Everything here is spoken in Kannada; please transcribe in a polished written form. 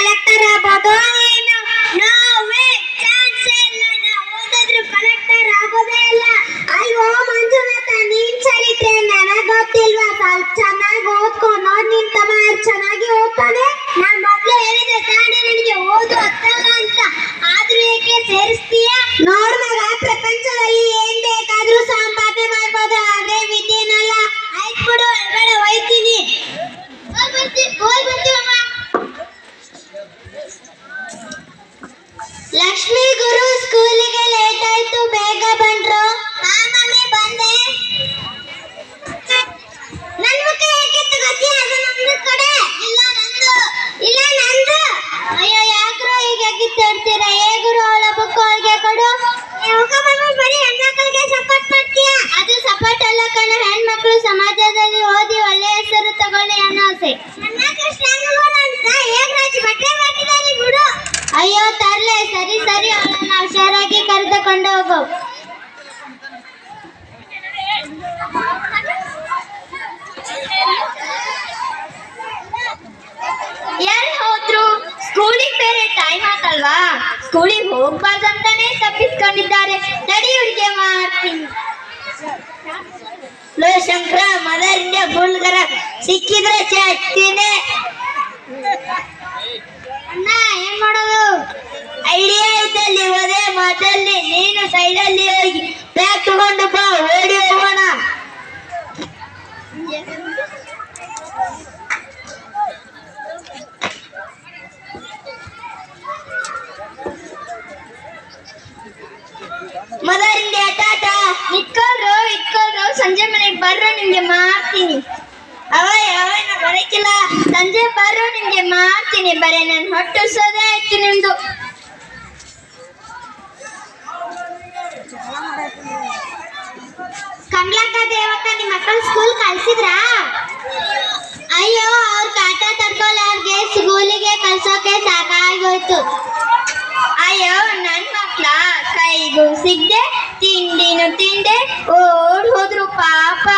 ಕಲೆಕ್ಟರ್ ಆಗೋದು ಏನು? ನೋ ವೇ, ಚಾನ್ಸ್ ಇಲ್ಲ. ನಾ ಓದಿದ್ರು ಕಲೆಕ್ಟರ್ ಆಗೋದೇ ಇಲ್ಲ. ಅಯ್ಯೋ ಮಂಜುನಾಥ, ನೀನ್ ಚರಿತ್ರೆ ನನಗ್ ಗೊತ್ತಿಲ್ವಾ? ಸ್ವಲ್ಪ ಚೆನ್ನಾಗಿ ಓದ್ಕೊ. ನೋಡ್ ನಿನ್ ತಮ್ಮ ಚೆನ್ನಾಗಿ ಓದ್ತಾನೆ. ನಾನ್ ಮೊದ್ಲು ಹೇಳಿದೆ ತಾನೇ ನನಗೆ ಓದು ಹತ್ತಲ್ಲ ಅಂತ. ಆದ್ರೂ ಏಕೆ ಸೇರಿಸ್ತೀಯ? ನೋಡ್ ಮಗ, ಪ್ರಪಂಚದಲ್ಲಿ ಏನ್ ಬೇಕಾದ್ರೂ ಸಂಪಾದನೆ ಮಾಡ್ಬೋದು, ಆದ್ರೆ ವಿದ್ಯೆನಲ್ಲ. ಆಯ್ತು ಬಿಡು, ಹೊರಗಡೆ ಹೋಯ್ತೀನಿ. ಹೋಗಿ ಬರ್ತೀವಮ್ಮ. ಲಕ್ಷ್ಮಿ ಗುರು, ಸ್ಕೂಲಿಗೆ ಲೇಟ್ ಆಯ್ತು, ಬೇಗ ಬಂದ್ರು. ಹಾ ಮಮ್ಮಿ, ಬಂದೆ. ನನ್ ಮುಖ ಹೇಗಿತ್ತು ಗೊತ್ತಾ? ಅದು ನಮ್ದು ಕಡೆ. ಇಲ್ಲ ನಂದು. ಇಲ್ಲ ನಂದು. ಅಯ್ಯೋ ಯಾಕ್ರೋ ಹೀಗೆ ಕಿತ್ತಾಡ್ತೀರಾ? ಗುರು, ಅವಳ ಬುಕ್ ಅವಳಿಗೆ ಕೊಡು. ಬರೀ ಹೆಣ್ಮಕ್ಳಿಗೆ ಸಪೋರ್ಟ್ ಮಾಡ್ತೀಯಾ? ಅದು ಸಪೋರ್ಟ್ ಅಲ್ಲ ಕಣ, ಹೆಣ್ಮಕ್ಳು ಸಮಾಜದಲ್ಲಿ ಓದಿ ಒಳ್ಳೆ ಹೆಸರು ತಗೊಳ್ಳಿ ಅನ್ನೋ ಆಸೆ. ಅಯ್ಯೋ ತರ್ಲೆ, ಸರಿ ಸರಿ, ಅವಳನ್ನ ಹುಷಾರಾಗಿ ಕರೆದುಕೊಂಡು ಹೋಗು. ಎಲ್ಲಿ ಹೋದ್ರು? ಸ್ಕೂಲಿಗೆ ಬೇರೆ ಟೈಮ್ ಆತಲ್ವಾ? ಸ್ಕೂಲಿಗೆ ಹೋಗ್ಬಾರ್ದಂತಾನೆ ತಪ್ಪಿಸ್ಕೊಂಡಿದ್ದಾರೆ. ತಡಿಯುವ್ರಿಗೆ ಮಾಡ್ತೀನಿ. ಲೋ ಶಂಕರ, ಮದರ್ ಇಂಡಿಯಾ ಬುಲ್ಗರ ಸಿಕ್ಕಿದ್ರೆ ಚಟ್ಟಿನೇ. ಅಣ್ಣ, ಏನ್ ಮಾಡೋದು? ಐಡಿಯಾ ಇದ್ದಲ್ಲಿ ಒದೇ ಮಾತಲ್ಲಿ. ನೀನು ಸೈಡಲ್ಲಿ ಹೋಗಿ ಬ್ಯಾಗ್ ತಗೊಂಡು ಬಾ, ಓಡಿ ಹೋಗೋಣ. Mother India tata. ಇಟ್ಕೊಳ್ರು ಇಟ್ಕೊಳ್ರು, ಸಂಜೆ ಮನೆಗೆ ಬರ್ರು, ನಿಮ್ಗೆ ಮಾಡ್ತೀನಿ. ಅವಯ್ ಅವಯ್, ನಾ ಬರಕಿಲ್ಲ. ಸಂಜೆ ಬರ್ರು, ನಿಮ್ಗೆ ಮಾಡ್ತೀನಿ. ಬರೇ ನಾನು ಹೊಟ್ಟಿಸೋದೇ ಆಯ್ತು ನಿಮ್ದು. ಕಮಲಕ್ಕ, ದೇವಕ್ಕ, ನಿಮ್ಮ ಮಕ್ಕಳು ಸ್ಕೂಲ್ ಕಳ್ಸಿದ್ರಾ? ಅಯ್ಯೋ, ಅವ್ರ ಕಾಟ ತಡ್ಕೊಳ್ಳೋರ್ಗೆ ಸ್ಕೂಲಿಗೆ ಕಳ್ಸೋಕೆ ಸಾಕಾಗೋಯ್ತು. ಅಯ್ಯೋ, ನನ್ ಮಕ್ಳ ಕೈಗೂ ಸಿಗ್ದೆ, ತಿಂಡಿನೂ ತಿಂದೆ ಓಡ್ ಹೋದ್ರು ಪಾಪ.